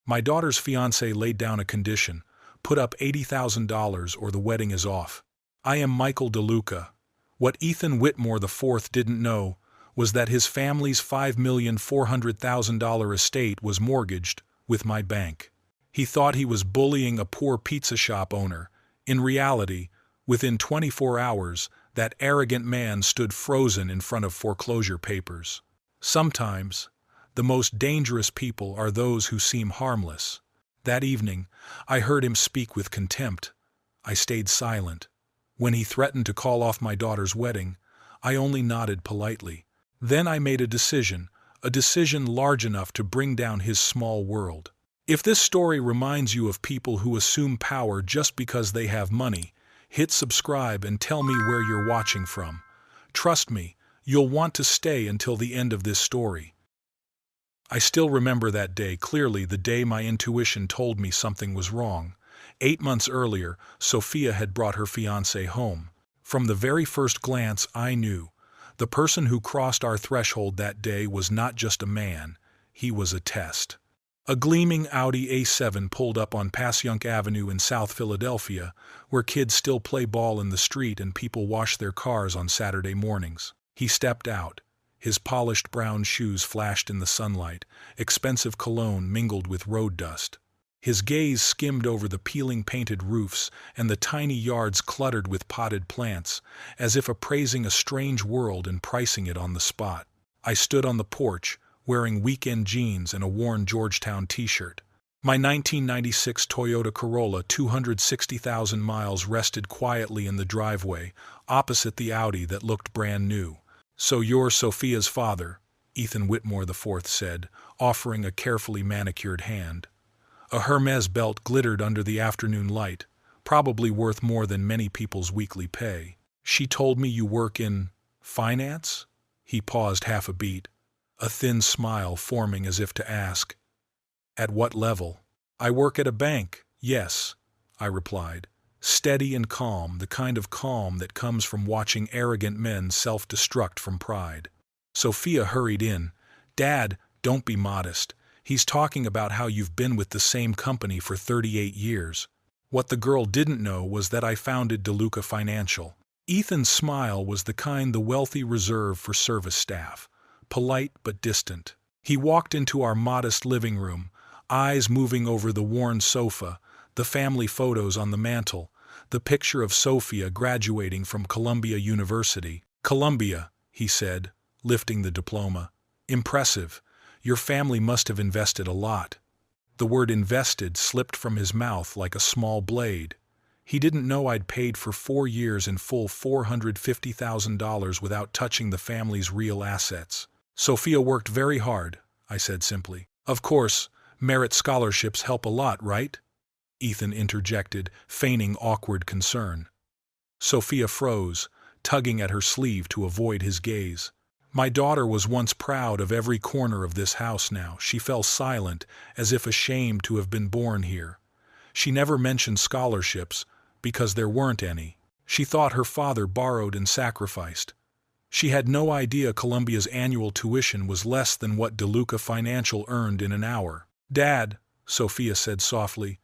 My daughter's fiancé laid down a condition: put up $80,000 or the wedding is off. I am Michael DeLuca. What Ethan Whitmore IV didn't know was that his family's $5,400,000 estate was mortgaged with my bank. He thought he was bullying a poor pizza shop owner. In reality, within 24 hours, that arrogant man stood frozen in front of foreclosure papers. Sometimes, the most dangerous people are those who seem harmless. That evening, I heard him speak with contempt. I stayed silent. When he threatened to call off my daughter's wedding, I only nodded politely. Then I made a decision large enough to bring down his small world. If this story reminds you of people who assume power just because they have money, hit subscribe and tell me where you're watching from. Trust me, you'll want to stay until the end of this story. I still remember that day clearly, the day my intuition told me something was wrong. 8 months earlier, Sophia had brought her fiancé home. From the very first glance, I knew. The person who crossed our threshold that day was not just a man, he was a test. A gleaming Audi A7 pulled up on Passyunk Avenue in South Philadelphia, where kids still play ball in the street and people wash their cars on Saturday mornings. He stepped out. His polished brown shoes flashed in the sunlight, expensive cologne mingled with road dust. His gaze skimmed over the peeling painted roofs and the tiny yards cluttered with potted plants, as if appraising a strange world and pricing it on the spot. I stood on the porch, wearing weekend jeans and a worn Georgetown t-shirt. My 1996 Toyota Corolla 260,000 miles rested quietly in the driveway, opposite the Audi that looked brand new. "So you're Sophia's father," Ethan Whitmore IV said, offering a carefully manicured hand. A Hermes belt glittered under the afternoon light, probably worth more than many people's weekly pay. "She told me you work in finance?" He paused half a beat, a thin smile forming as if to ask, "At what level?" "I work at a bank, yes," I replied, steady and calm, the kind of calm that comes from watching arrogant men self-destruct from pride. Sophia hurried in. "Dad, don't be modest. He's talking about how you've been with the same company for 38 years. What the girl didn't know was that I founded DeLuca Financial. Ethan's smile was the kind the wealthy reserve for service staff, polite but distant. He walked into our modest living room, eyes moving over the worn sofa, the family photos on the mantel, the picture of Sophia graduating from Columbia University. "Columbia," he said, lifting the diploma. "Impressive. Your family must have invested a lot." The word invested slipped from his mouth like a small blade. He didn't know I'd paid for 4 years in full $450,000 without touching the family's real assets. "Sophia worked very hard," I said simply. "Of course, merit scholarships help a lot, right?" Ethan interjected, feigning awkward concern. Sophia froze, tugging at her sleeve to avoid his gaze. "My daughter was once proud of every corner of this house now." She fell silent, as if ashamed to have been born here. She never mentioned scholarships, because there weren't any. She thought her father borrowed and sacrificed. She had no idea Columbia's annual tuition was less than what DeLuca Financial earned in an hour. "Dad," Sophia said softly,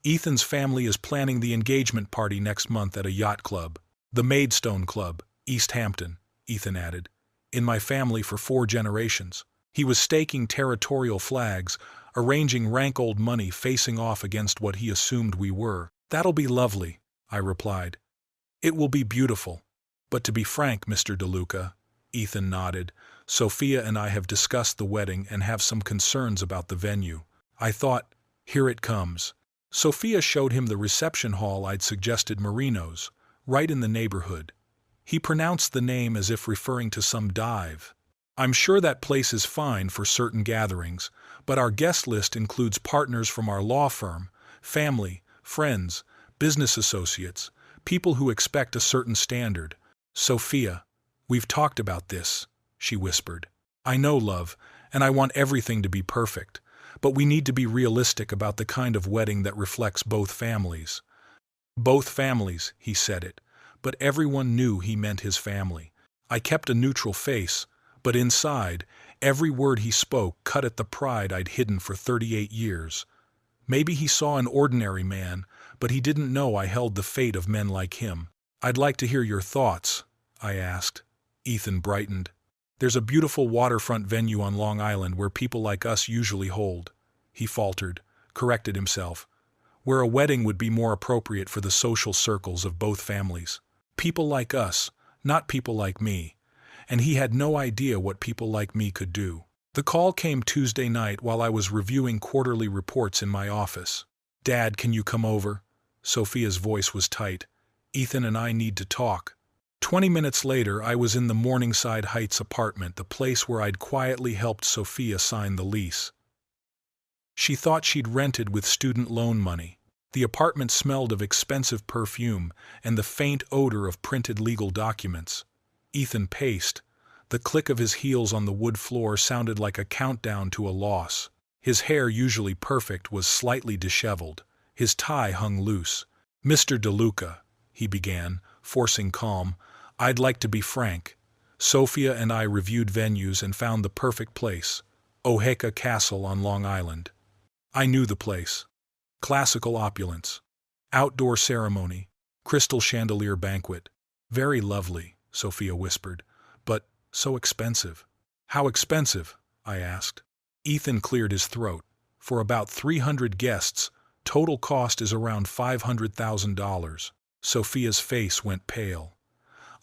"Ethan's family is planning the engagement party next month at a yacht club. The MAIDSTONE Club, East Hampton," Ethan added. "In my family for 4 generations. He was staking territorial flags, arranging rank old money facing off against what he assumed we were." "That'll be lovely," I replied. "It will be beautiful. But to be frank, Mr. DeLuca," Ethan nodded, "Sophia and I have discussed the wedding and have some concerns about the venue." I thought, here it comes. Sophia showed him the reception hall I'd suggested, Marino's, right in the neighborhood. He pronounced the name as if referring to some dive. "I'm sure that place is fine for certain gatherings, but our guest list includes partners from our law firm, family, friends, business associates, people who expect a certain standard." "Sophia, we've talked about this," she whispered. "I know, love, and I want everything to be perfect, but we need to be realistic about the kind of wedding that reflects both families." "Both families," he said it, but everyone knew he meant his family. I kept a neutral face, but inside, every word he spoke cut at the pride I'd hidden for 38 years. Maybe he saw an ordinary man, but he didn't know I held the fate of men like him. "I'd like to hear your thoughts," I asked. Ethan brightened. "There's a beautiful waterfront venue on Long Island where people like us usually hold," he faltered, corrected himself, "where a wedding would be more appropriate for the social circles of both families. People like us, not people like me." And he had no idea what people like me could do. The call came Tuesday night while I was reviewing quarterly reports in my office. "Dad, can you come over?" Sophia's voice was tight. "Ethan and I need to talk." 20 minutes later, I was in the Morningside Heights apartment, the place where I'd quietly helped Sophia sign the lease. She thought she'd rented with student loan money. The apartment smelled of expensive perfume and the faint odor of printed legal documents. Ethan paced. The click of his heels on the wood floor sounded like a countdown to a loss. His hair, usually perfect, was slightly disheveled. His tie hung loose. "Mr. DeLuca," he began, forcing calm, "I'd like to be frank. Sophia and I reviewed venues and found the perfect place. Oheka Castle on Long Island." I knew the place. Classical opulence. Outdoor ceremony. Crystal chandelier banquet. "Very lovely," Sophia whispered, "but so expensive." "How expensive?" I asked. Ethan cleared his throat. "For about 300 guests, total cost is around $500,000. Sophia's face went pale.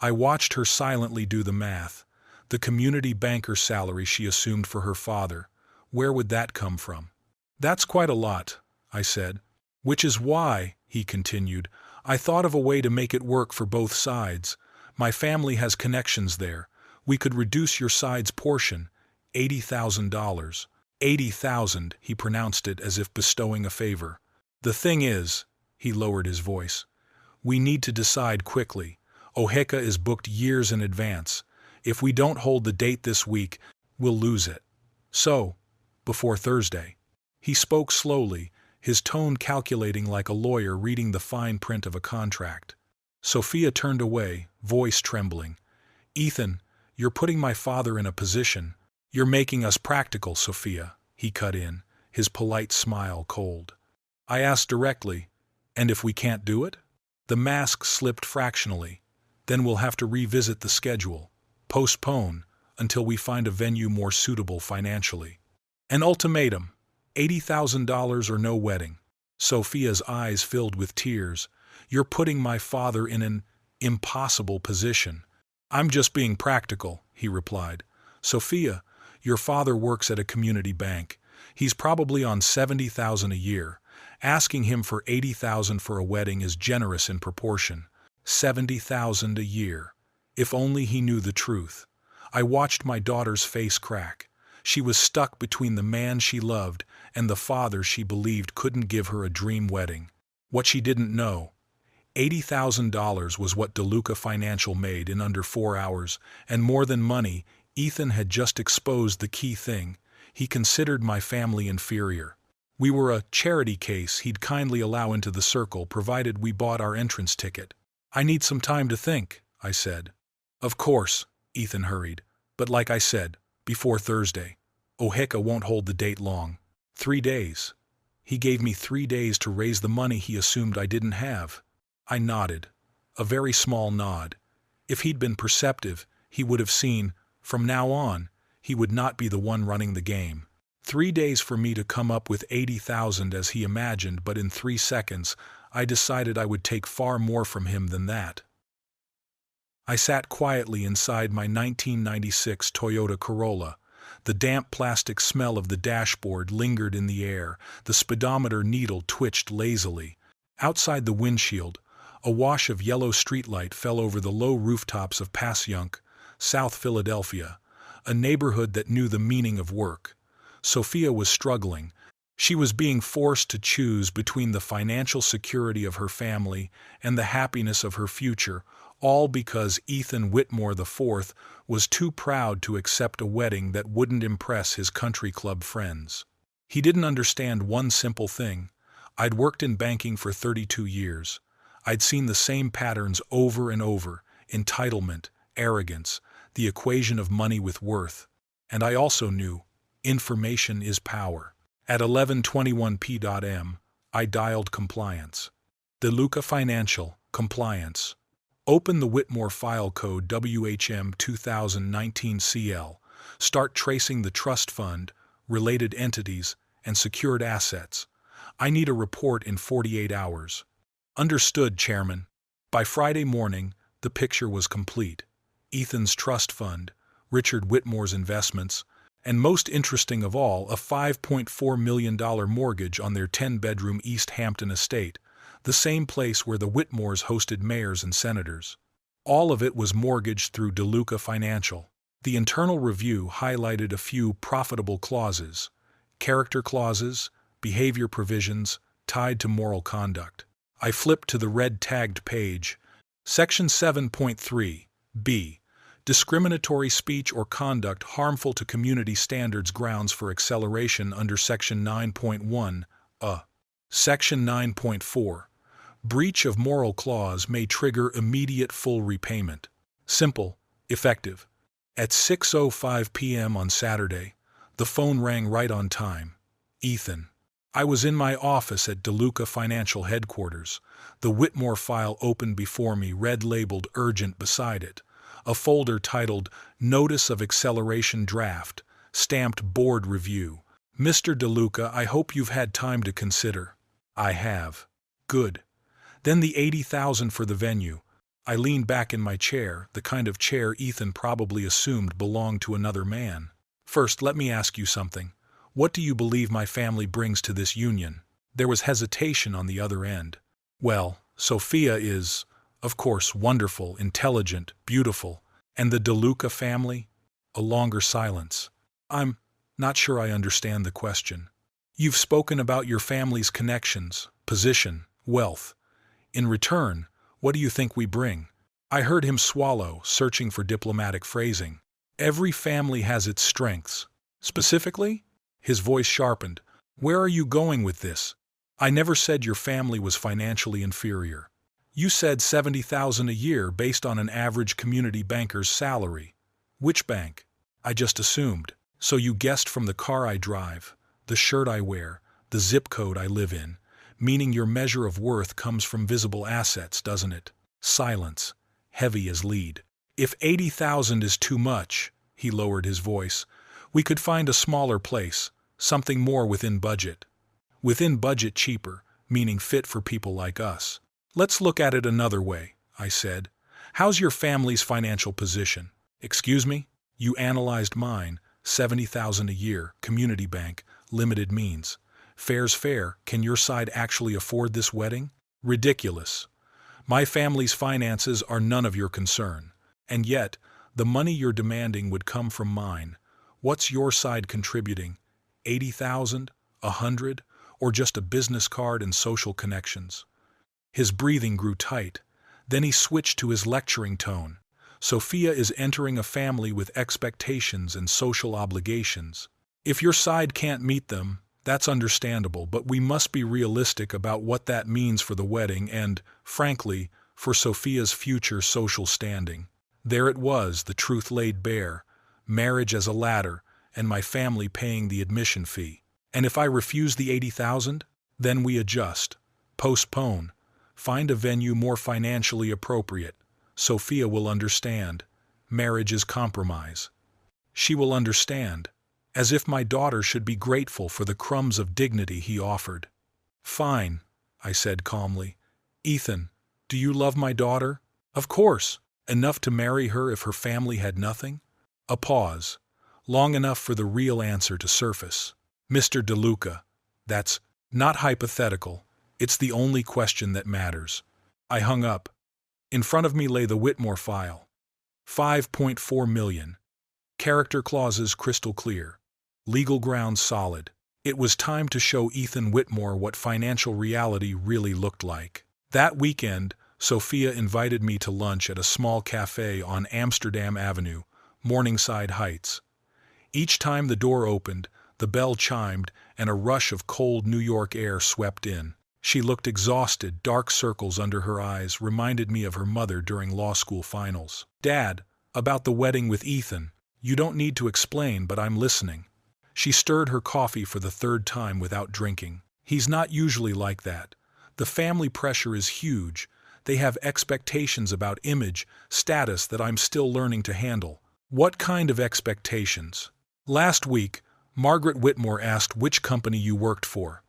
I watched her silently do the math. The community banker's salary she assumed for her father. Where would that come from? "That's quite a lot," I said. "Which is why," he continued, "I thought of a way to make it work for both sides. My family has connections there. We could reduce your side's portion, $80,000. $80,000, he pronounced it as if bestowing a favor. "The thing is," he lowered his voice, "we need to decide quickly. Oheka is booked years in advance. If we don't hold the date this week, we'll lose it. So, before Thursday." He spoke slowly, his tone calculating like a lawyer reading the fine print of a contract. Sophia turned away, voice trembling. "Ethan, you're putting my father in a position." "You're making us practical, Sophia," he cut in, his polite smile cold. I asked directly, "And if we can't do it?" The mask slipped fractionally. "Then we'll have to revisit the schedule. Postpone, until we find a venue more suitable financially." An ultimatum. $80,000 or no wedding. Sophia's eyes filled with tears. "You're putting my father in an impossible position." "I'm just being practical," he replied. "Sophia, your father works at a community bank. He's probably on $70,000 a year. Asking him for $80,000 for a wedding is generous in proportion. $70,000 a year. If only he knew the truth." I watched my daughter's face crack. She was stuck between the man she loved and the father she believed couldn't give her a dream wedding. What she didn't know: $80,000 was what DeLuca Financial made in under 4 hours, and more than money, Ethan had just exposed the key thing. He considered my family inferior. We were a charity case he'd kindly allow into the circle provided we bought our entrance ticket. "I need some time to think," I said. "Of course," Ethan hurried. "But like I said, before Thursday. Oheka won't hold the date long. 3 days. He gave me 3 days to raise the money he assumed I didn't have." I nodded. A very small nod. If he'd been perceptive, he would have seen, from now on, he would not be the one running the game. 3 days for me to come up with 80,000 as he imagined, but in 3 seconds, I decided I would take far more from him than that. I sat quietly inside my 1996 Toyota Corolla. The damp plastic smell of the dashboard lingered in the air. The speedometer needle twitched lazily. Outside the windshield, a wash of yellow streetlight fell over the low rooftops of Passyunk, South Philadelphia, a neighborhood that knew the meaning of work. Sophia was struggling. She was being forced to choose between the financial security of her family and the happiness of her future, all because Ethan Whitmore IV was too proud to accept a wedding that wouldn't impress his country club friends. He didn't understand one simple thing. I'd worked in banking for 32 years. I'd seen the same patterns over and over: entitlement, arrogance, the equation of money with worth. And I also knew information is power. At 11:21 p.m., I dialed compliance. DeLuca Financial, compliance. Open the Whitmore file code WHM 2019 CL. Start tracing the trust fund, related entities, and secured assets. I need a report in 48 hours. Understood, Chairman. By Friday morning, the picture was complete. Ethan's trust fund, Richard Whitmore's investments, and most interesting of all, a $5.4 million mortgage on their 10-bedroom East Hampton estate, the same place where the Whitmores hosted mayors and senators. All of it was mortgaged through DeLuca Financial. The internal review highlighted a few profitable clauses, character clauses, behavior provisions tied to moral conduct. I flipped to the red-tagged page. Section 7.3, B. Discriminatory speech or conduct harmful to community standards grounds for acceleration under Section 9.1, Section 9.4. Breach of moral clause may trigger immediate full repayment. Simple, effective. At 6:05 p.m. on Saturday, the phone rang right on time. Ethan. I was in my office at DeLuca Financial headquarters. The Whitmore file opened before me, red-labeled urgent beside it. A folder titled Notice of Acceleration Draft, stamped Board Review. Mr. DeLuca, I hope you've had time to consider. I have. Good. Then the $80,000 for the venue. I leaned back in my chair, the kind of chair Ethan probably assumed belonged to another man. First, let me ask you something. What do you believe my family brings to this union? There was hesitation on the other end. Well, Sophia is, of course, wonderful, intelligent, beautiful. And the DeLuca family? A longer silence. I'm not sure I understand the question. You've spoken about your family's connections, position, wealth. In return, what do you think we bring? I heard him swallow, searching for diplomatic phrasing. Every family has its strengths. Specifically? His voice sharpened. Where are you going with this? I never said your family was financially inferior. You said $70,000 a year based on an average community banker's salary. Which bank? I just assumed. So you guessed from the car I drive, the shirt I wear, the zip code I live in, meaning your measure of worth comes from visible assets, doesn't it? Silence, heavy as lead. If $80,000 is too much, he lowered his voice, we could find a smaller place, something more within budget. Within budget cheaper, meaning fit for people like us. Let's look at it another way, I said. How's your family's financial position? Excuse me? You analyzed mine, $70,000 a year, community bank, limited means. Fair's fair, can your side actually afford this wedding? Ridiculous. My family's finances are none of your concern. And yet, the money you're demanding would come from mine. What's your side contributing? 80,000? 100? Or just a business card and social connections? His breathing grew tight. Then he switched to his lecturing tone. Sophia is entering a family with expectations and social obligations. If your side can't meet them, that's understandable, but we must be realistic about what that means for the wedding and, frankly, for Sophia's future social standing. There it was, the truth laid bare. Marriage as a ladder, and my family paying the admission fee. And if I refuse the 80,000, then we adjust, postpone, find a venue more financially appropriate. Sophia will understand. Marriage is compromise. She will understand, as if my daughter should be grateful for the crumbs of dignity he offered. Fine, I said calmly. Ethan, do you love my daughter? Of course, enough to marry her if her family had nothing? A pause, long enough for the real answer to surface. Mr. DeLuca, that's not hypothetical. It's the only question that matters. I hung up. In front of me lay the Whitmore file. $5.4 million. Character clauses crystal clear. Legal grounds solid. It was time to show Ethan Whitmore what financial reality really looked like. That weekend, Sophia invited me to lunch at a small cafe on Amsterdam Avenue, Morningside Heights. Each time the door opened, the bell chimed, and a rush of cold New York air swept in. She looked exhausted, dark circles under her eyes reminded me of her mother during law school finals. Dad, about the wedding with Ethan. You don't need to explain, but I'm listening. She stirred her coffee for the third time without drinking. He's not usually like that. The family pressure is huge. They have expectations about image, status that I'm still learning to handle. What kind of expectations? Last week, Margaret Whitmore asked which company you worked for.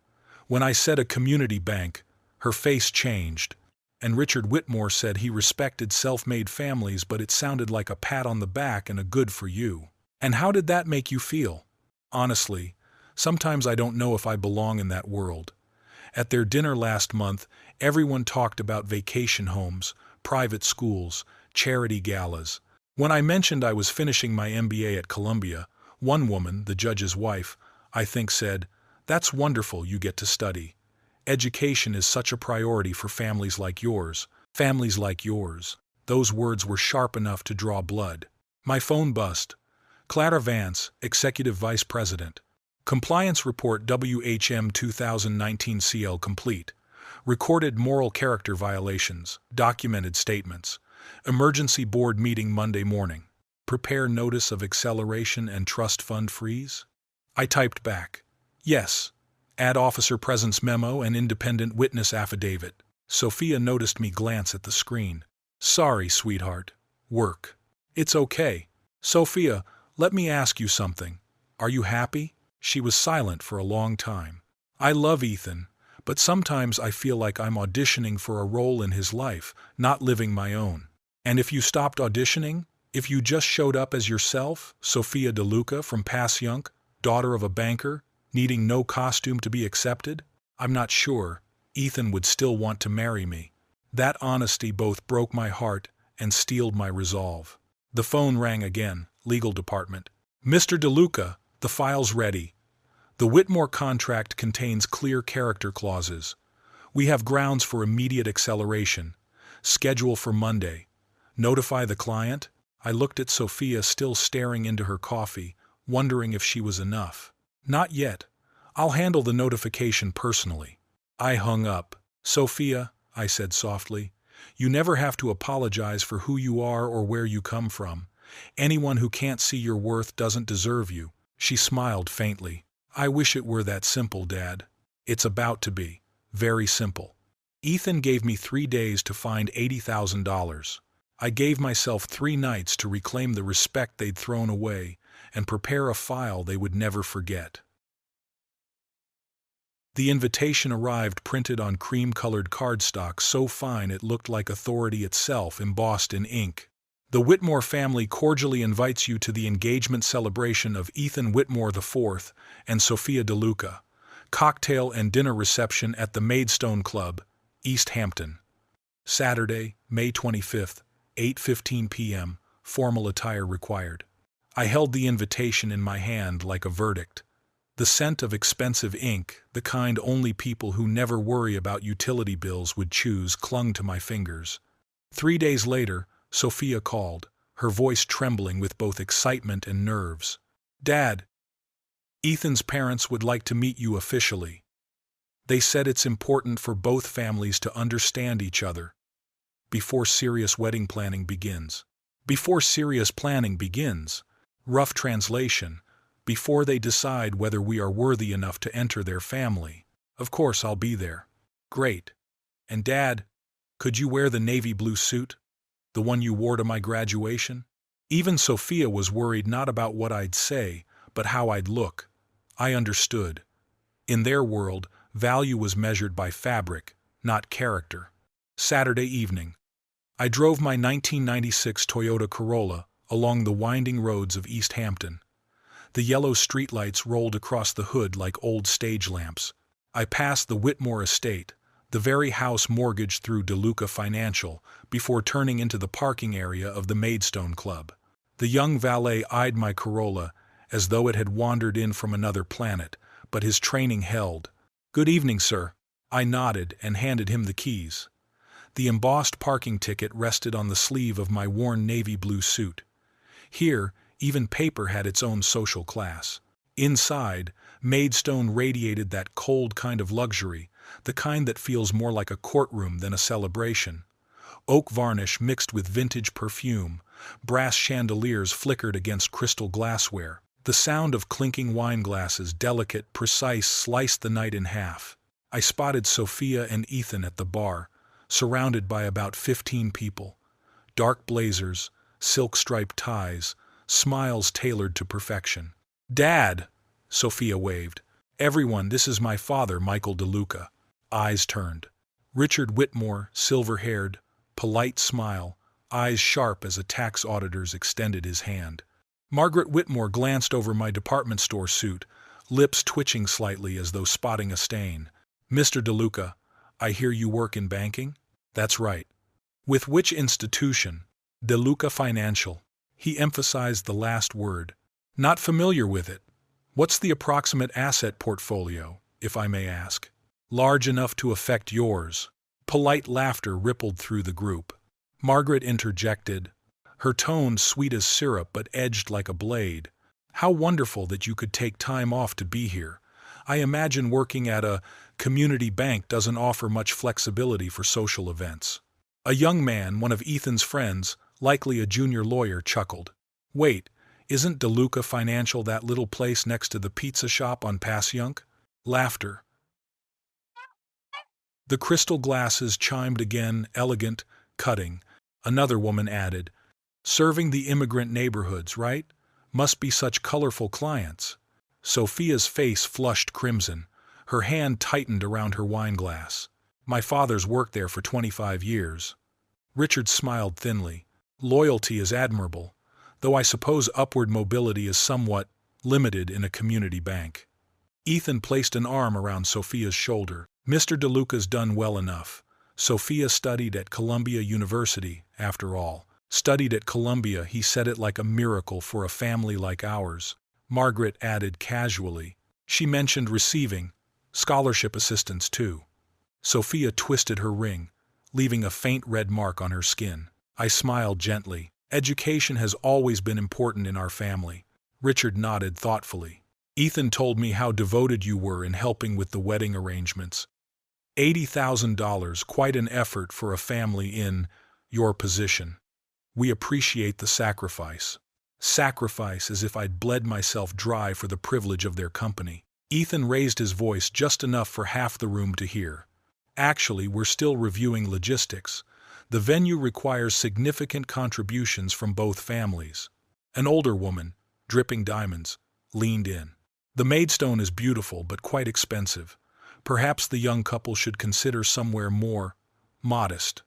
When I said a community bank, her face changed. And Richard Whitmore said he respected self-made families, but it sounded like a pat on the back and a good for you. And how did that make you feel? Honestly, sometimes I don't know if I belong in that world. At their dinner last month, everyone talked about vacation homes, private schools, charity galas. When I mentioned I was finishing my MBA at Columbia, one woman, the judge's wife, I think said, "That's wonderful you get to study. Education is such a priority for families like yours." Families like yours. Those words were sharp enough to draw blood. My phone buzzed. Clara Vance, Executive Vice President. Compliance Report WHM 2019 CL complete. Recorded moral character violations. Documented statements. Emergency board meeting Monday morning. Prepare notice of acceleration and trust fund freeze? I typed back. Yes. Add officer presence memo and independent witness affidavit. Sophia noticed me glance at the screen. Sorry, sweetheart. Work. It's okay. Sophia, let me ask you something. Are you happy? She was silent for a long time. I love Ethan, but sometimes I feel like I'm auditioning for a role in his life, not living my own. And if you stopped auditioning? If you just showed up as yourself, Sophia DeLuca from Passyunk, daughter of a banker, needing no costume to be accepted? I'm not sure. Ethan would still want to marry me. That honesty both broke my heart and steeled my resolve. The phone rang again. Legal department. Mr. DeLuca, the file's ready. The Whitmore contract contains clear character clauses. We have grounds for immediate acceleration. Schedule for Monday. Notify the client? I looked at Sophia, still staring into her coffee, wondering if she was enough. Not yet. I'll handle the notification personally. I hung up. Sophia, I said softly, you never have to apologize for who you are or where you come from. Anyone who can't see your worth doesn't deserve you. She smiled faintly. I wish it were that simple, Dad. It's about to be. Very simple. Ethan gave me 3 days to find $80,000. I gave myself 3 nights to reclaim the respect they'd thrown away and prepare a file they would never forget. The invitation arrived printed on cream-colored cardstock so fine it looked like authority itself embossed in ink. The Whitmore family cordially invites you to the engagement celebration of Ethan Whitmore IV and Sophia DeLuca. Cocktail and dinner reception at the Maidstone Club, East Hampton. Saturday, May 25th, 8:15 p.m., formal attire required. I held the invitation in my hand like a verdict. The scent of expensive ink, the kind only people who never worry about utility bills would choose, clung to my fingers. 3 days later, Sophia called, her voice trembling with both excitement and nerves. Dad, Ethan's parents would like to meet you officially. They said it's important for both families to understand each other before serious wedding planning begins. Before serious planning begins. Rough translation. Before they decide whether we are worthy enough to enter their family. Of course I'll be there. Great. And Dad, could you wear the navy blue suit? The one you wore to my graduation? Even Sophia was worried not about what I'd say, but how I'd look. I understood. In their world, value was measured by fabric, not character. Saturday evening. I drove my 1996 Toyota Corolla along the winding roads of East Hampton. The yellow streetlights rolled across the hood like old stage lamps. I passed the Whitmore estate, the very house mortgaged through DeLuca Financial, before turning into the parking area of the Maidstone Club. The young valet eyed my Corolla as though it had wandered in from another planet, but his training held. Good evening, sir. I nodded and handed him the keys. The embossed parking ticket rested on the sleeve of my worn navy blue suit. Here, even paper had its own social class. Inside, Maidstone radiated that cold kind of luxury, the kind that feels more like a courtroom than a celebration. Oak varnish mixed with vintage perfume, brass chandeliers flickered against crystal glassware. The sound of clinking wine glasses, delicate, precise, sliced the night in half. I spotted Sophia and Ethan at the bar, surrounded by about 15 people. Dark blazers, silk-striped ties, smiles tailored to perfection. "Dad!" Sophia waved. "Everyone, this is my father, Michael DeLuca." Eyes turned. Richard Whitmore, silver-haired, polite smile, eyes sharp as a tax auditor's, extended his hand. Margaret Whitmore glanced over my department store suit, lips twitching slightly as though spotting a stain. "Mr. DeLuca, I hear you work in banking?" "That's right." "With which institution?" "DeLuca Financial." He emphasized the last word. "Not familiar with it. What's the approximate asset portfolio, if I may ask?" "Large enough to affect yours." Polite laughter rippled through the group. Margaret interjected, her tone sweet as syrup but edged like a blade. "How wonderful that you could take time off to be here. I imagine working at a community bank doesn't offer much flexibility for social events." A young man, one of Ethan's friends, likely a junior lawyer, chuckled. "Wait, isn't DeLuca Financial that little place next to the pizza shop on Passyunk?" Laughter. The crystal glasses chimed again, elegant, cutting. Another woman added, "Serving the immigrant neighborhoods, right? Must be such colorful clients." Sophia's face flushed crimson. Her hand tightened around her wine glass. "My father's worked there for 25 years. Richard smiled thinly. "Loyalty is admirable, though I suppose upward mobility is somewhat limited in a community bank." Ethan placed an arm around Sophia's shoulder. "Mr. DeLuca's done well enough. Sophia studied at Columbia University, after all." "Studied at Columbia," he said it like a miracle for a family like ours. Margaret added casually. She mentioned receiving scholarship assistance too. Sophia twisted her ring, leaving a faint red mark on her skin. I smiled gently. "Education has always been important in our family." Richard nodded thoughtfully. "Ethan told me how devoted you were in helping with the wedding arrangements. $80,000, quite an effort for a family in your position. We appreciate the sacrifice." Sacrifice, as if I'd bled myself dry for the privilege of their company. Ethan raised his voice just enough for half the room to hear. "Actually, we're still reviewing logistics. The venue requires significant contributions from both families." An older woman, dripping diamonds, leaned in. "The Maidstone is beautiful but quite expensive. Perhaps the young couple should consider somewhere more modest.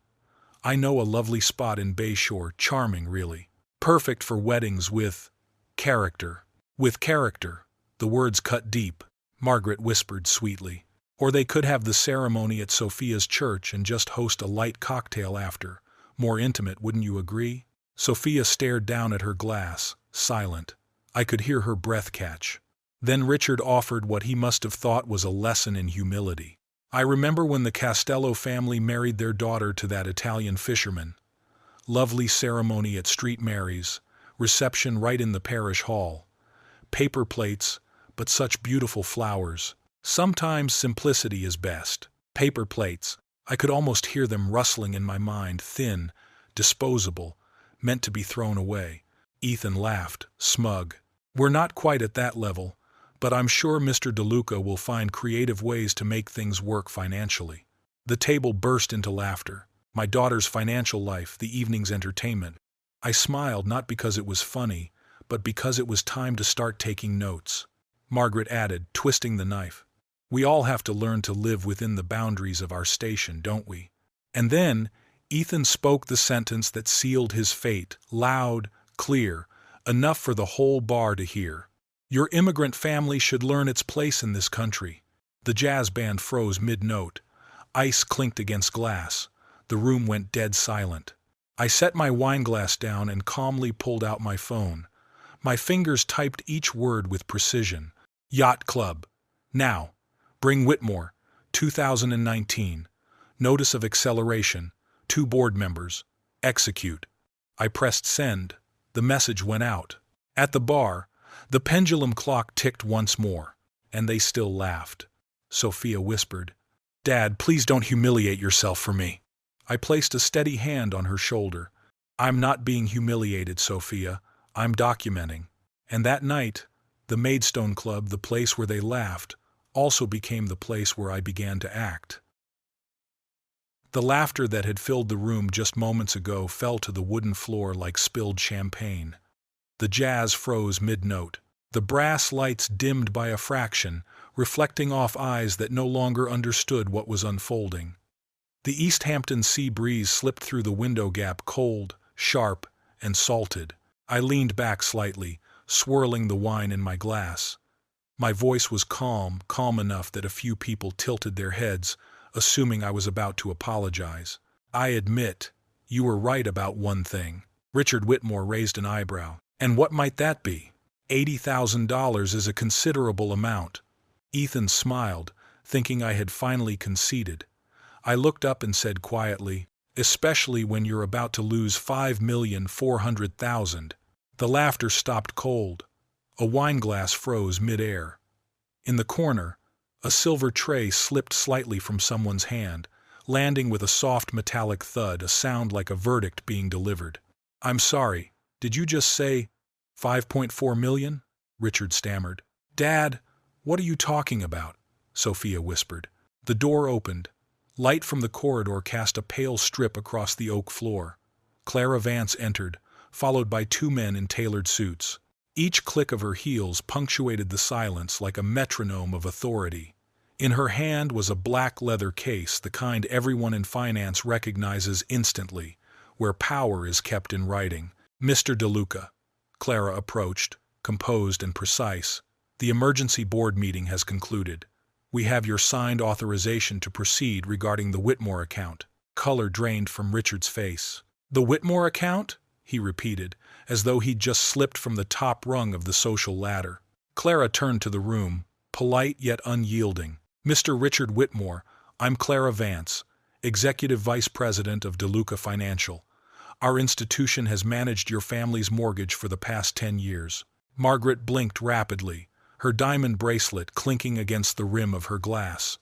I know a lovely spot in Bayshore, charming really. Perfect for weddings with character." "With character." The words cut deep. Margaret whispered sweetly. "Or they could have the ceremony at Sophia's church and just host a light cocktail after. More intimate, wouldn't you agree?" Sophia stared down at her glass, silent. I could hear her breath catch. Then Richard offered what he must have thought was a lesson in humility. "I remember when the Castello family married their daughter to that Italian fisherman. Lovely ceremony at St. Mary's, reception right in the parish hall. Paper plates, but such beautiful flowers. Sometimes simplicity is best." Paper plates. I could almost hear them rustling in my mind, thin, disposable, meant to be thrown away. Ethan laughed, smug. "We're not quite at that level, but I'm sure Mr. DeLuca will find creative ways to make things work financially." The table burst into laughter. My daughter's financial life, the evening's entertainment. I smiled not because it was funny, but because it was time to start taking notes. Margaret added, twisting the knife, "We all have to learn to live within the boundaries of our station, don't we?" And then Ethan spoke the sentence that sealed his fate, loud, clear, enough for the whole bar to hear. "Your immigrant family should learn its place in this country." The jazz band froze mid-note. Ice clinked against glass. The room went dead silent. I set my wine glass down and calmly pulled out my phone. My fingers typed each word with precision. "Yacht Club. Now. Bring Whitmore. 2019. Notice of acceleration. 2 board members. Execute." I pressed send. The message went out. At the bar, the pendulum clock ticked once more, and they still laughed. Sophia whispered, "Dad, please don't humiliate yourself for me." I placed a steady hand on her shoulder. "I'm not being humiliated, Sophia. I'm documenting." And that night, The Maidstone Club, the place where they laughed, also became the place where I began to act. The laughter that had filled the room just moments ago fell to the wooden floor like spilled champagne. The jazz froze mid-note. The brass lights dimmed by a fraction, reflecting off eyes that no longer understood what was unfolding. The East Hampton sea breeze slipped through the window gap, cold, sharp, and salted. I leaned back slightly, swirling the wine in my glass. My voice was calm enough that a few people tilted their heads, assuming I was about to apologize. I admit, you were right about one thing. Richard Whitmore raised an eyebrow. And what might that be? $80,000 is a considerable amount. Ethan smiled, thinking I had finally conceded. I looked up and said quietly, especially when you're about to lose $5,400,000. The laughter stopped cold. A wineglass froze mid-air. In the corner, a silver tray slipped slightly from someone's hand, landing with a soft metallic thud, a sound like a verdict being delivered. "I'm sorry, did you just say 5.4 million?" Richard stammered. "Dad, what are you talking about?" Sophia whispered. The door opened. Light from the corridor cast a pale strip across the oak floor. Clara Vance entered, followed by two men in tailored suits. Each click of her heels punctuated the silence like a metronome of authority. In her hand was a black leather case, the kind everyone in finance recognizes instantly, where power is kept in writing. "Mr. DeLuca," Clara approached, composed and precise, "the emergency board meeting has concluded. We have your signed authorization to proceed regarding the Whitmore account." Color drained from Richard's face. "The Whitmore account?" he repeated, as though he'd just slipped from the top rung of the social ladder. Clara turned to the room, polite yet unyielding. "Mr. Richard Whitmore, I'm Clara Vance, Executive Vice President of DeLuca Financial. Our institution has managed your family's mortgage for the past 10 years. Margaret blinked rapidly, her diamond bracelet clinking against the rim of her glass.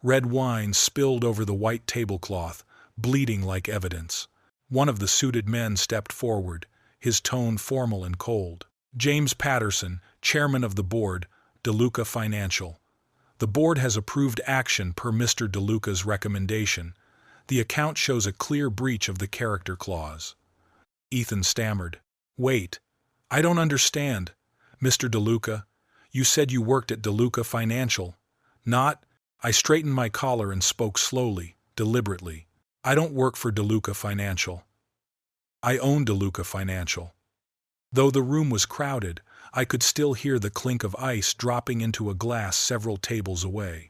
Red wine spilled over the white tablecloth, bleeding like evidence. One of the suited men stepped forward, his tone formal and cold. "James Patterson, Chairman of the Board, DeLuca Financial. The board has approved action per Mr. DeLuca's recommendation. The account shows a clear breach of the character clause." Ethan stammered. "Wait, I don't understand. Mr. DeLuca, you said you worked at DeLuca Financial. Not—" I straightened my collar and spoke slowly, deliberately. "I don't work for DeLuca Financial. I own DeLuca Financial." Though the room was crowded, I could still hear the clink of ice dropping into a glass several tables away.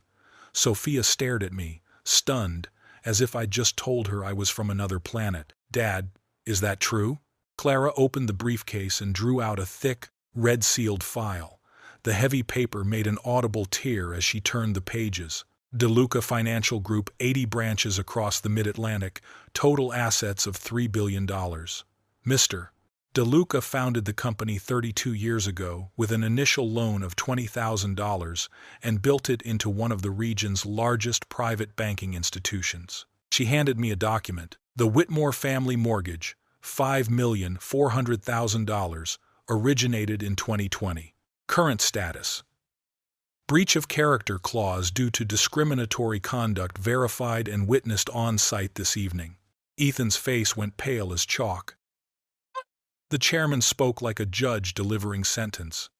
Sophia stared at me, stunned, as if I'd just told her I was from another planet. "Dad, is that true?" Clara opened the briefcase and drew out a thick, red-sealed file. The heavy paper made an audible tear as she turned the pages. DeLuca Financial Group, 80 branches across the Mid-Atlantic, total assets of $3 billion. Mr. DeLuca founded the company 32 years ago with an initial loan of $20,000 and built it into one of the region's largest private banking institutions. She handed me a document. The Whitmore family mortgage, $5,400,000, originated in 2020. Current status: breach of character clause due to discriminatory conduct verified and witnessed on-site this evening. Ethan's face went pale as chalk. The chairman spoke like a judge delivering sentence.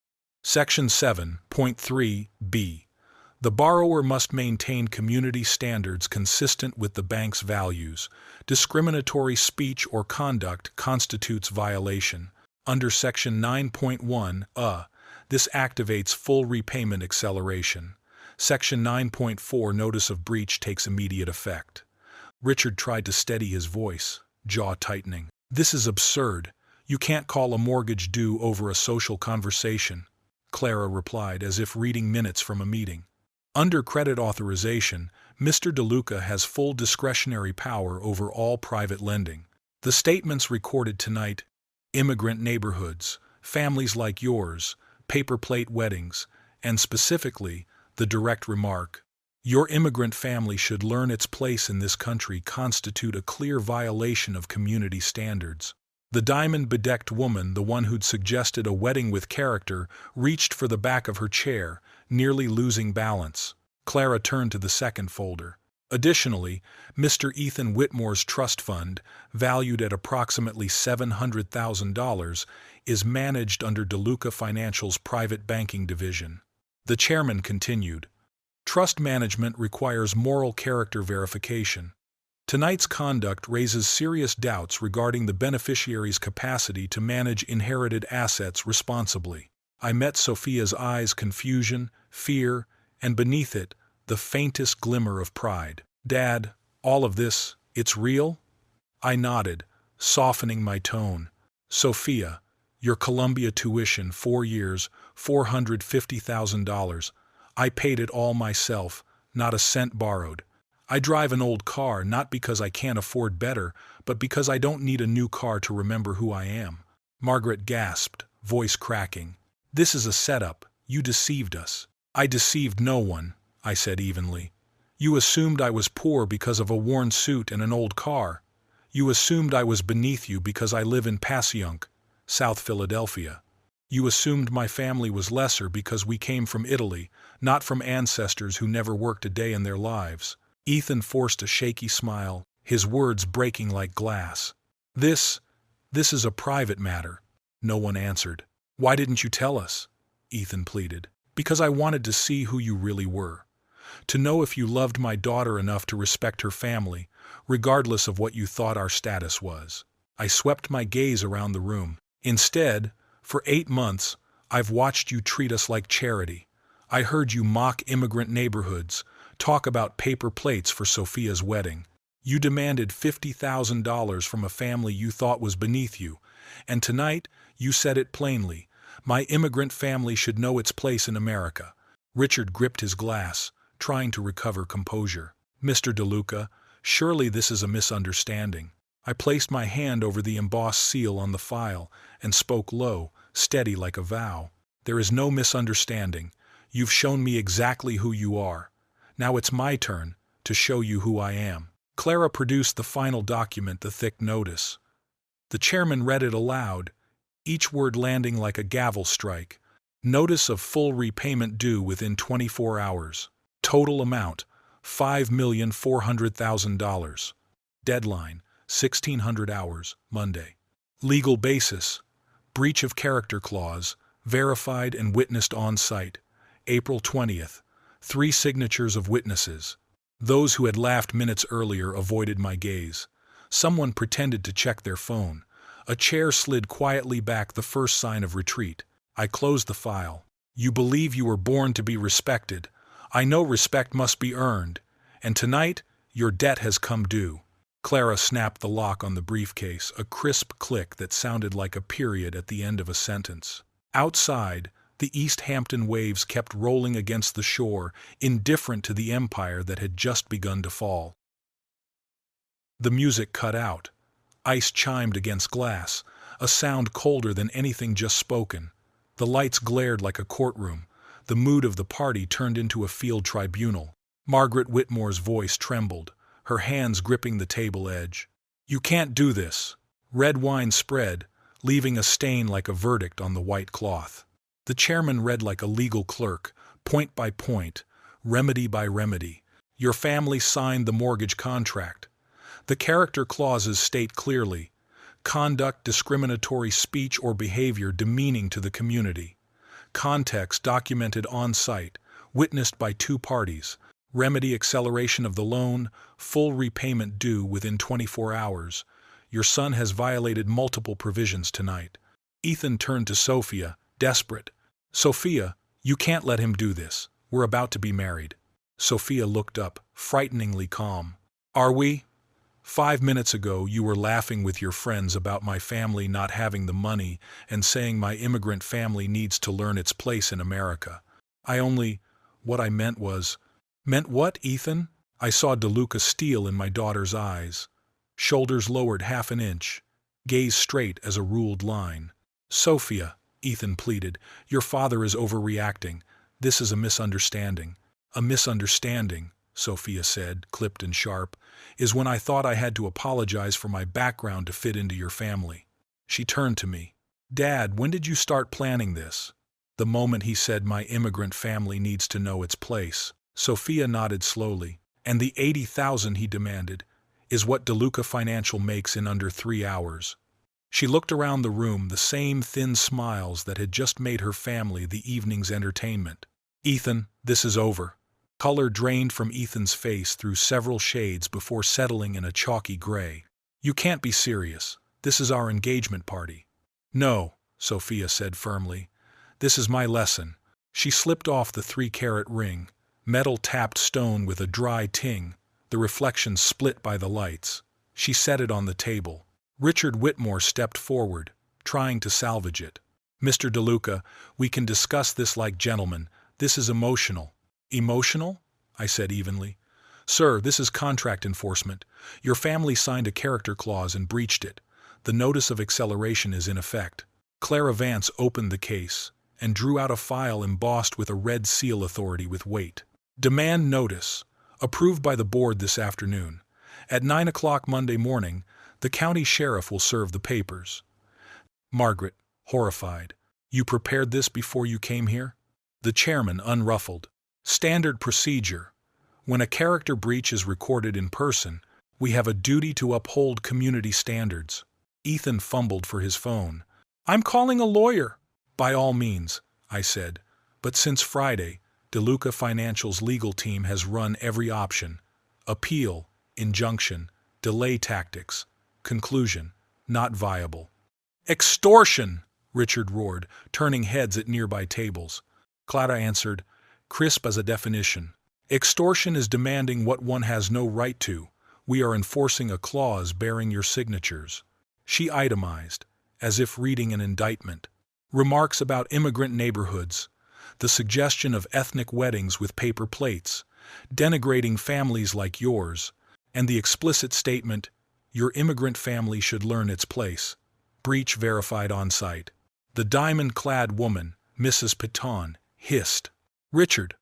Section 7.3b. The borrower must maintain community standards consistent with the bank's values. Discriminatory speech or conduct constitutes violation. Under Section 9.1, this activates full repayment acceleration. Section 9.4, notice of breach takes immediate effect. Richard tried to steady his voice, jaw tightening. "This is absurd. You can't call a mortgage due over a social conversation," Clara replied, as if reading minutes from a meeting. "Under credit authorization, Mr. DeLuca has full discretionary power over all private lending. The statements recorded tonight: immigrant neighborhoods, families like yours, paper plate weddings, and specifically, the direct remark, 'Your immigrant family should learn its place in this country,' constitute a clear violation of community standards. The diamond-bedecked woman, the one who'd suggested a wedding with character, reached for the back of her chair, nearly losing balance. Clara turned to the second folder. Additionally, Mr. Ethan Whitmore's trust fund, valued at approximately $700,000, is managed under DeLuca Financial's private banking division. The chairman continued, "Trust management requires moral character verification. Tonight's conduct raises serious doubts regarding the beneficiary's capacity to manage inherited assets responsibly." I met Sophia's eyes, confusion, fear, and beneath it, the faintest glimmer of pride. "Dad, all of this, it's real?" I nodded, softening my tone. "Sophia, your Columbia tuition, 4 years, $450,000. I paid it all myself, not a cent borrowed. I drive an old car not because I can't afford better, but because I don't need a new car to remember who I am." Margaret gasped, voice cracking. "This is a setup. You deceived us." "I deceived no one," I said evenly. "You assumed I was poor because of a worn suit and an old car. You assumed I was beneath you because I live in Passyunk, South Philadelphia. You assumed my family was lesser because we came from Italy, not from ancestors who never worked a day in their lives." Ethan forced a shaky smile, his words breaking like glass. This is a private matter." No one answered. "Why didn't you tell us?" Ethan pleaded. "Because I wanted to see who you really were. To know if you loved my daughter enough to respect her family, regardless of what you thought our status was." I swept my gaze around the room. "Instead, for 8 months, I've watched you treat us like charity. I heard you mock immigrant neighborhoods, talk about paper plates for Sophia's wedding. You demanded $50,000 from a family you thought was beneath you, and tonight you said it plainly. My immigrant family should know its place in America." Richard gripped his glass, trying to recover composure. "Mr. DeLuca, surely this is a misunderstanding." I placed my hand over the embossed seal on the file and spoke low, steady like a vow. "There is no misunderstanding. You've shown me exactly who you are. Now it's my turn to show you who I am." Clara produced the final document, the thick notice. The chairman read it aloud, each word landing like a gavel strike. "Notice of full repayment due within 24 hours. Total amount, $5,400,000. Deadline, 1600 hours, Monday. Legal basis, breach of character clause, verified and witnessed on site, April 20th. 3 signatures of witnesses." Those who had laughed minutes earlier avoided my gaze. Someone pretended to check their phone. A chair slid quietly back, the first sign of retreat. I closed the file. "You believe you were born to be respected. I know respect must be earned, and tonight your debt has come due." Clara snapped the lock on the briefcase, a crisp click that sounded like a period at the end of a sentence. Outside, the East Hampton waves kept rolling against the shore, indifferent to the empire that had just begun to fall. The music cut out. Ice chimed against glass, a sound colder than anything just spoken. The lights glared like a courtroom. The mood of the party turned into a field tribunal. Margaret Whitmore's voice trembled, her hands gripping the table edge. "You can't do this." Red wine spread, leaving a stain like a verdict on the white cloth. The chairman read like a legal clerk, point by point, remedy by remedy. "Your family signed the mortgage contract. The character clauses state clearly, conduct discriminatory speech or behavior demeaning to the community. Context documented on site, witnessed by 2 parties. Remedy acceleration of the loan, full repayment due within 24 hours. Your son has violated multiple provisions tonight." Ethan turned to Sophia, desperate. "Sophia, you can't let him do this. We're about to be married." Sophia looked up, frighteningly calm. "Are we? 5 minutes ago you were laughing with your friends about my family not having the money and saying my immigrant family needs to learn its place in America. What I meant was—" "Meant what, Ethan?" I saw DeLuca steel in my daughter's eyes. Shoulders lowered half an inch, gaze straight as a ruled line. "Sophia," Ethan pleaded, "your father is overreacting. This is a misunderstanding." "A misunderstanding," Sophia said, clipped and sharp, "is when I thought I had to apologize for my background to fit into your family." She turned to me. Dad, when did you start planning this? The moment he said my immigrant family needs to know its place. Sophia nodded slowly. And the $80,000 he demanded is what DeLuca Financial makes in under 3 hours. She looked around the room, the same thin smiles that had just made her family the evening's entertainment. Ethan, this is over. Color drained from Ethan's face through several shades before settling in a chalky gray. You can't be serious. This is our engagement party. No, Sophia said firmly. This is my lesson. She slipped off the 3-carat ring, metal tapped stone with a dry ting, the reflection split by the lights. She set it on the table. Richard Whitmore stepped forward, trying to salvage it. Mr. DeLuca, we can discuss this like gentlemen. This is emotional. Emotional? I said evenly. Sir, this is contract enforcement. Your family signed a character clause and breached it. The notice of acceleration is in effect. Clara Vance opened the case and drew out a file embossed with a red seal authority with weight. Demand notice. Approved by the board this afternoon. At 9 o'clock Monday morning, the county sheriff will serve the papers. Margaret, horrified. You prepared this before you came here? The chairman, unruffled. Standard procedure. When a character breach is recorded in person, we have a duty to uphold community standards. Ethan fumbled for his phone. I'm calling a lawyer. By all means, I said. But since Friday, DeLuca Financial's legal team has run every option. Appeal, injunction, delay tactics. Conclusion, not viable. Extortion, Richard roared, turning heads at nearby tables. Clara answered, crisp as a definition. Extortion is demanding what one has no right to. We are enforcing a clause bearing your signatures. She itemized, as if reading an indictment. Remarks about immigrant neighborhoods, the suggestion of ethnic weddings with paper plates, denigrating families like yours, and the explicit statement, your immigrant family should learn its place. Breach verified on site. The diamond-clad woman, Mrs. Piton, hissed. Richard,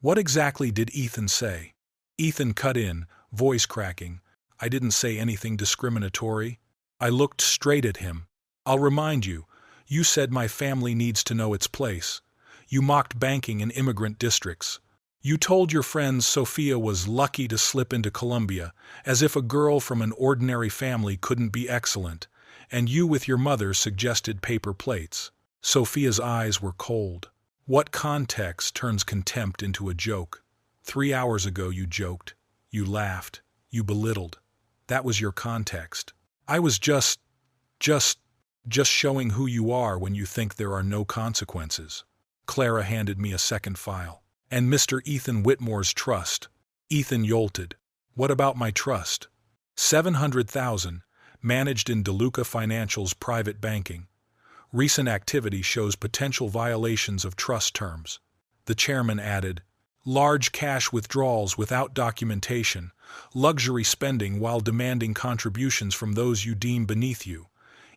what exactly did Ethan say? Ethan cut in, voice cracking. I didn't say anything discriminatory. I looked straight at him. I'll remind you, you said my family needs to know its place. You mocked banking in immigrant districts. You told your friends Sophia was lucky to slip into Columbia, as if a girl from an ordinary family couldn't be excellent, and you with your mother suggested paper plates. Sophia's eyes were cold. What context turns contempt into a joke? 3 hours ago you joked, you laughed, you belittled. That was your context. I was just showing who you are when you think there are no consequences. Clara handed me a second file. And Mr. Ethan Whitmore's trust. Ethan jolted. What about my trust? $700,000, managed in DeLuca Financial's private banking. Recent activity shows potential violations of trust terms. The chairman added, large cash withdrawals without documentation, luxury spending while demanding contributions from those you deem beneath you,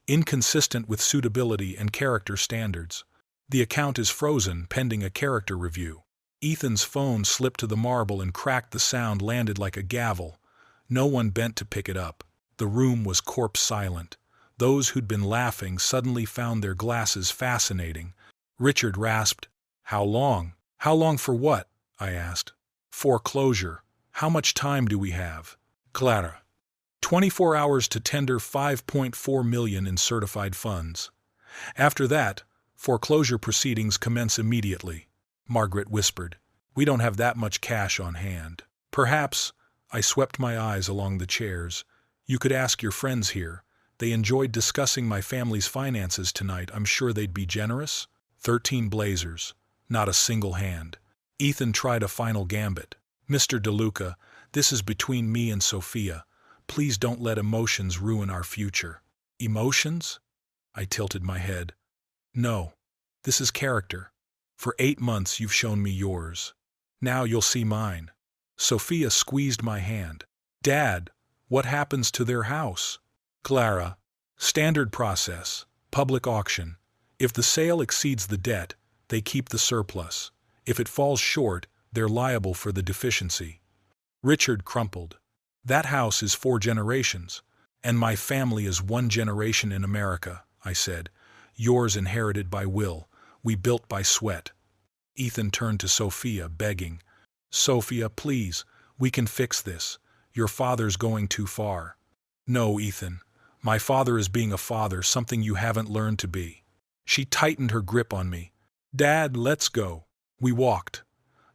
inconsistent with suitability and character standards. The account is frozen pending a character review. Ethan's phone slipped to the marble and cracked. The sound landed like a gavel. No one bent to pick it up. The room was corpse silent. Those who'd been laughing suddenly found their glasses fascinating. Richard rasped, How long? How long for what? I asked. Foreclosure. How much time do we have? Clara. 24 hours to tender $5.4 million in certified funds. After that, foreclosure proceedings commence immediately. Margaret whispered. We don't have that much cash on hand. Perhaps, I swept my eyes along the chairs, you could ask your friends here. They enjoyed discussing my family's finances tonight. I'm sure they'd be generous. 13 blazers. Not a single hand. Ethan tried a final gambit. Mr. DeLuca, this is between me and Sophia. Please don't let emotions ruin our future. Emotions? I tilted my head. No. This is character. For 8 months you've shown me yours. Now you'll see mine. Sophia squeezed my hand. Dad, what happens to their house? Clara. Standard process. Public auction. If the sale exceeds the debt, they keep the surplus. If it falls short, they're liable for the deficiency. Richard crumpled. That house is 4 generations, and my family is 1 generation in America. I said. Yours inherited by will, we built by sweat. Ethan turned to Sophia, begging. Sophia, please, we can fix this. Your father's going too far. No, Ethan. My father is being a father, something you haven't learned to be. She tightened her grip on me. Dad, let's go. We walked.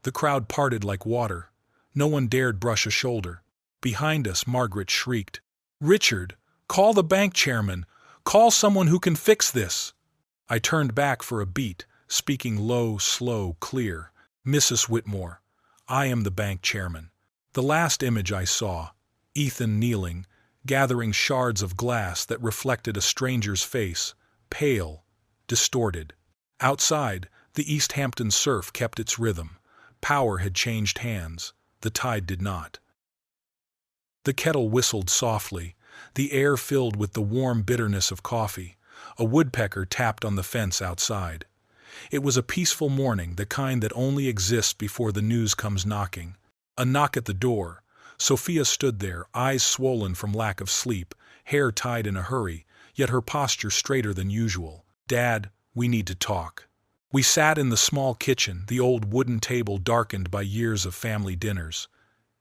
The crowd parted like water. No one dared brush a shoulder. Behind us, Margaret shrieked. Richard, call the bank chairman. Call someone who can fix this. I turned back for a beat, speaking low, slow, clear. Mrs. Whitmore, I am the bank chairman. The last image I saw, Ethan kneeling, gathering shards of glass that reflected a stranger's face, pale, distorted. Outside, the East Hampton surf kept its rhythm. Power had changed hands. The tide did not. The kettle whistled softly, the air filled with the warm bitterness of coffee. A woodpecker tapped on the fence outside. It was a peaceful morning, the kind that only exists before the news comes knocking. A knock at the door. Sophia stood there, eyes swollen from lack of sleep, hair tied in a hurry, yet her posture straighter than usual. Dad, we need to talk. We sat in the small kitchen, the old wooden table darkened by years of family dinners.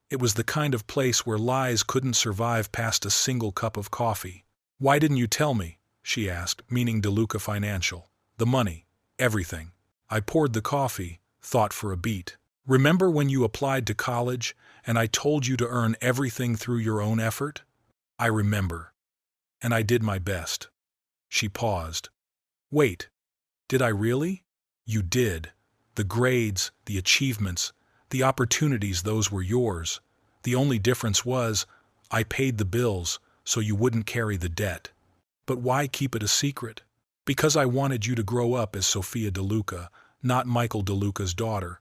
It was the kind of place where lies couldn't survive past a single cup of coffee. Why didn't you tell me? She asked, meaning DeLuca Financial. The money. Everything. I poured the coffee, thought for a beat. Remember when you applied to college, and I told you to earn everything through your own effort? I remember. And I did my best. She paused. Wait, did I really? You did. The grades, the achievements, the opportunities, those were yours. The only difference was, I paid the bills, so you wouldn't carry the debt. But why keep it a secret? Because I wanted you to grow up as Sophia DeLuca, not Michael DeLuca's daughter.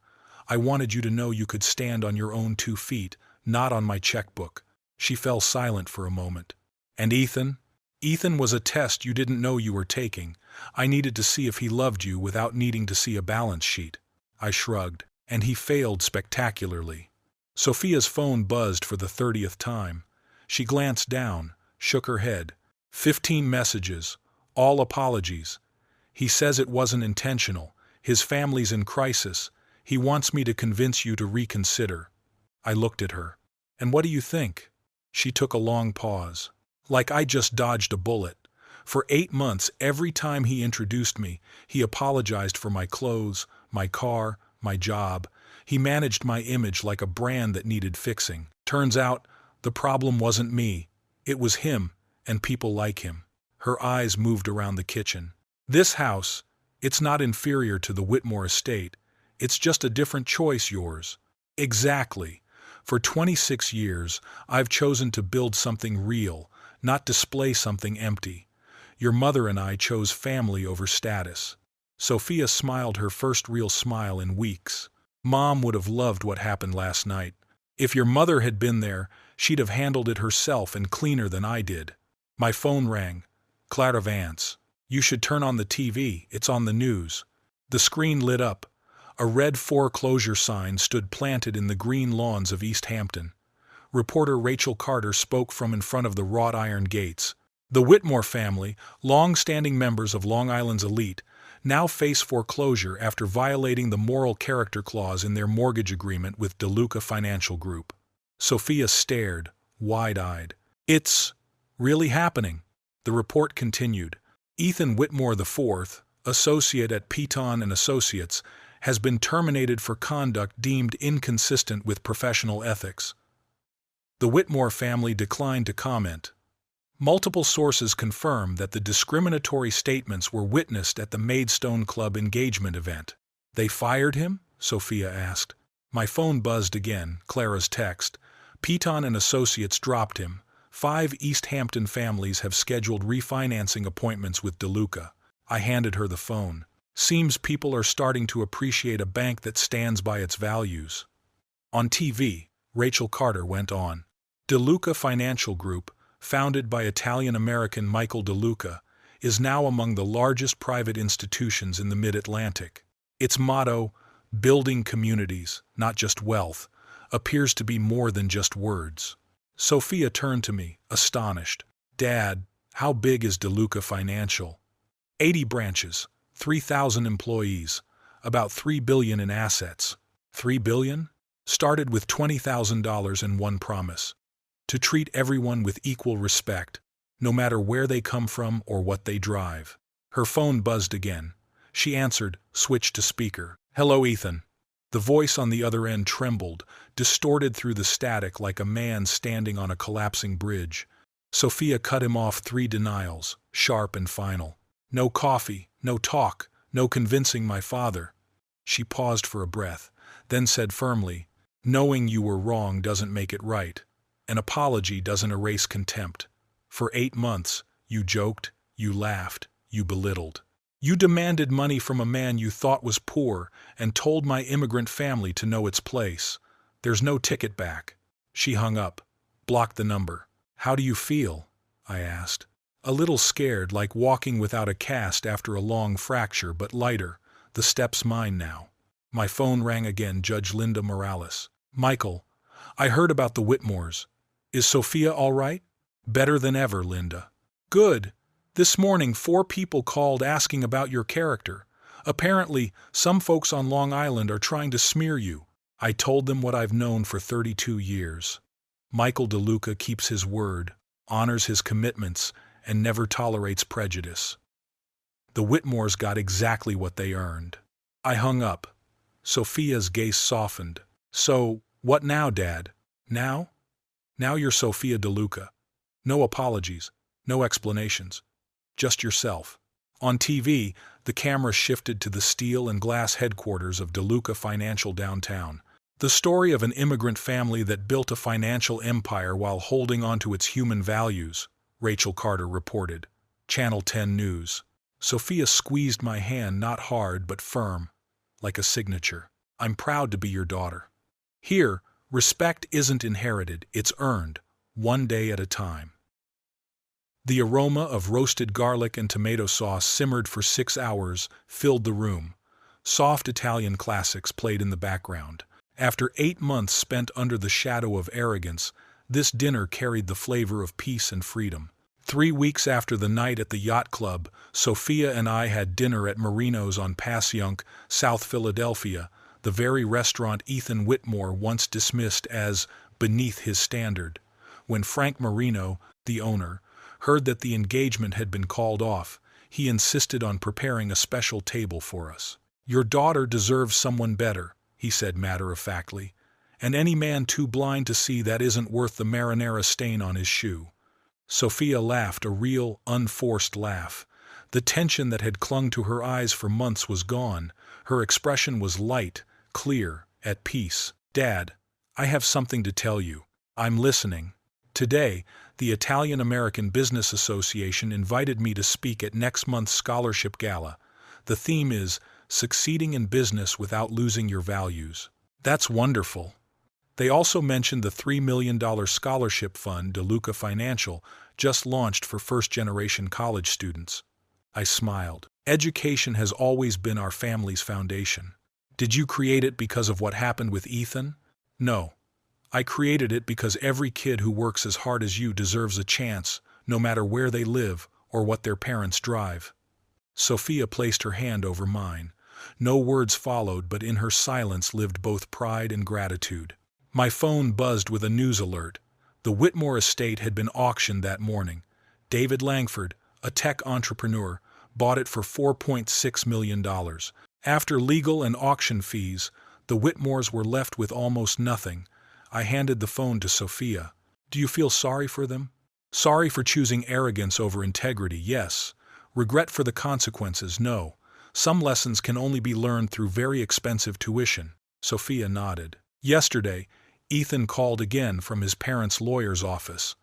I wanted you to know you could stand on your own 2 feet, not on my checkbook. She fell silent for a moment. And Ethan? Ethan was a test you didn't know you were taking. I needed to see if he loved you without needing to see a balance sheet. I shrugged, and he failed spectacularly. Sophia's phone buzzed for the 30th time. She glanced down, shook her head. 15 messages, all apologies. He says it wasn't intentional. His family's in crisis. He wants me to convince you to reconsider. I looked at her. And what do you think? She took a long pause. Like I just dodged a bullet. For 8 months, every time he introduced me, he apologized for my clothes, my car, my job. He managed my image like a brand that needed fixing. Turns out, the problem wasn't me. It was him, and people like him. Her eyes moved around the kitchen. This house, it's not inferior to the Whitmore estate. It's just a different choice, yours. Exactly. For 26 years, I've chosen to build something real, not display something empty. Your mother and I chose family over status. Sophia smiled her first real smile in weeks. Mom would have loved what happened last night. If your mother had been there, she'd have handled it herself and cleaner than I did. My phone rang. Clara Vance. You should turn on the TV, it's on the news. The screen lit up. A red foreclosure sign stood planted in the green lawns of East Hampton. Reporter Rachel Carter spoke from in front of the wrought iron gates. The Whitmore family, long-standing members of Long Island's elite, now face foreclosure after violating the moral character clause in their mortgage agreement with DeLuca Financial Group. Sophia stared, wide-eyed. It's really happening. The report continued. Ethan Whitmore IV, associate at Peton and Associates, has been terminated for conduct deemed inconsistent with professional ethics. The Whitmore family declined to comment. Multiple sources confirm that the discriminatory statements were witnessed at the Maidstone Club engagement event. They fired him? Sophia asked. My phone buzzed again, Clara's text. Peton and Associates dropped him. 5 East Hampton families have scheduled refinancing appointments with DeLuca. I handed her the phone. Seems people are starting to appreciate a bank that stands by its values. On TV, Rachel Carter went on. DeLuca Financial Group, founded by Italian-American Michael DeLuca, is now among the largest private institutions in the Mid-Atlantic. Its motto, building communities, not just wealth, appears to be more than just words. Sophia turned to me, astonished. Dad, how big is DeLuca Financial? 80 branches, 3,000 employees, about $3 billion in assets. $3 billion? Started with $20,000 and one promise: to treat everyone with equal respect, no matter where they come from or what they drive. Her phone buzzed again. She answered, switched to speaker. "Hello, Ethan." The voice on the other end trembled, distorted through the static like a man standing on a collapsing bridge. Sophia cut him off 3 denials, sharp and final. "No coffee, no talk, no convincing my father." She paused for a breath, then said firmly, "Knowing you were wrong doesn't make it right. An apology doesn't erase contempt. For 8 months, you joked, you laughed, you belittled. You demanded money from a man you thought was poor and told my immigrant family to know its place. There's no ticket back." She hung up, blocked the number. "How do you feel?" I asked. "A little scared, like walking without a cast after a long fracture, but lighter. The step's mine now." My phone rang again. Judge Linda Morales. "Michael, I heard about the Whitmores. Is Sophia all right?" "Better than ever, Linda." "Good. This morning 4 people called asking about your character. Apparently, some folks on Long Island are trying to smear you." I told them what I've known for 32 years. Michael DeLuca keeps his word, honors his commitments, and never tolerates prejudice. The Whitmores got exactly what they earned. I hung up. Sophia's gaze softened. "So, what now, Dad?" "Now? Now you're Sophia DeLuca. No apologies, no explanations. Just yourself." On TV, the camera shifted to the steel and glass headquarters of DeLuca Financial downtown. The story of an immigrant family that built a financial empire while holding on to its human values, Rachel Carter reported. Channel 10 News. Sophia squeezed my hand, not hard but firm, like a signature. "I'm proud to be your daughter. Here, respect isn't inherited, it's earned, one day at a time." The aroma of roasted garlic and tomato sauce simmered for 6 hours, filled the room. Soft Italian classics played in the background. After 8 months spent under the shadow of arrogance, this dinner carried the flavor of peace and freedom. 3 weeks after the night at the yacht club, Sophia and I had dinner at Marino's on Passyunk, South Philadelphia, the very restaurant Ethan Whitmore once dismissed as beneath his standard. When Frank Marino, the owner, heard that the engagement had been called off, he insisted on preparing a special table for us. "Your daughter deserves someone better," he said matter-of-factly, "and any man too blind to see that isn't worth the marinara stain on his shoe." Sophia laughed, a real, unforced laugh. The tension that had clung to her eyes for months was gone. Her expression was light, clear, at peace. "Dad, I have something to tell you." "I'm listening." "Today, the Italian-American Business Association invited me to speak at next month's scholarship gala. The theme is Succeeding in Business Without Losing Your Values." "That's wonderful." They also mentioned the $3 million scholarship fund DeLuca Financial just launched for first-generation college students. I smiled. "Education has always been our family's foundation." "Did you create it because of what happened with Ethan?" "No. I created it because every kid who works as hard as you deserves a chance, no matter where they live or what their parents drive." Sophia placed her hand over mine. No words followed, but in her silence lived both pride and gratitude. My phone buzzed with a news alert. The Whitmore estate had been auctioned that morning. David Langford, a tech entrepreneur, bought it for $4.6 million. After legal and auction fees, the Whitmores were left with almost nothing. I handed the phone to Sophia. "Do you feel sorry for them?" "Sorry for choosing arrogance over integrity, yes. Regret for the consequences, no. Some lessons can only be learned through very expensive tuition." Sophia nodded. "Yesterday, Ethan called again from his parents' lawyer's office.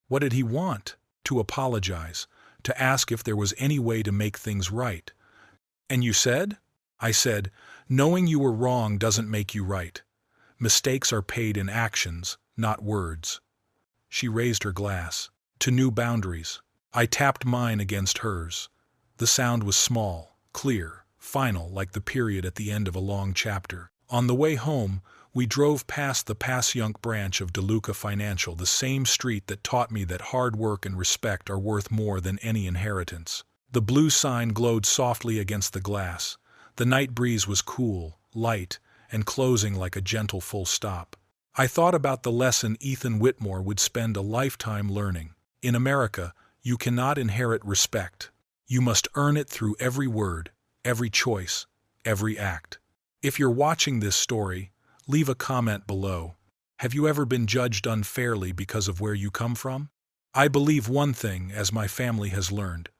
What did he want? To apologize, to ask if there was any way to make things right." "And you said?" I said, "Knowing you were wrong doesn't make you right. Mistakes are paid in actions, not words." She raised her glass. "To new boundaries." I tapped mine against hers. The sound was small, clear, final, like the period at the end of a long chapter. On the way home, we drove past the Passyunk branch of DeLuca Financial, the same street that taught me that hard work and respect are worth more than any inheritance. The blue sign glowed softly against the glass. The night breeze was cool, light, and closing like a gentle full stop. I thought about the lesson Ethan Whitmore would spend a lifetime learning. In America, you cannot inherit respect. You must earn it through every word, every choice, every act. If you're watching this story, leave a comment below. Have you ever been judged unfairly because of where you come from? I believe one thing, as my family has learned.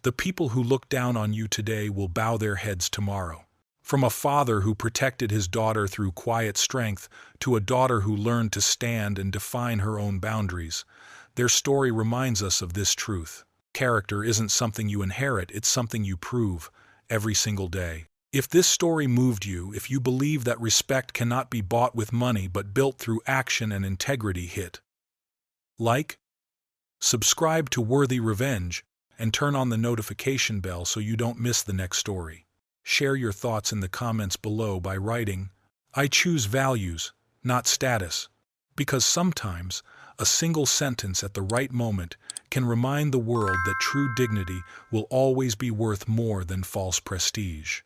The people who look down on you today will bow their heads tomorrow. From a father who protected his daughter through quiet strength to a daughter who learned to stand and define her own boundaries, their story reminds us of this truth. Character isn't something you inherit, it's something you prove every single day. If this story moved you, if you believe that respect cannot be bought with money but built through action and integrity, hit like, subscribe to Worthy Revenge, and turn on the notification bell so you don't miss the next story. Share your thoughts in the comments below by writing, "I choose values, not status," because sometimes a single sentence at the right moment can remind the world that true dignity will always be worth more than false prestige.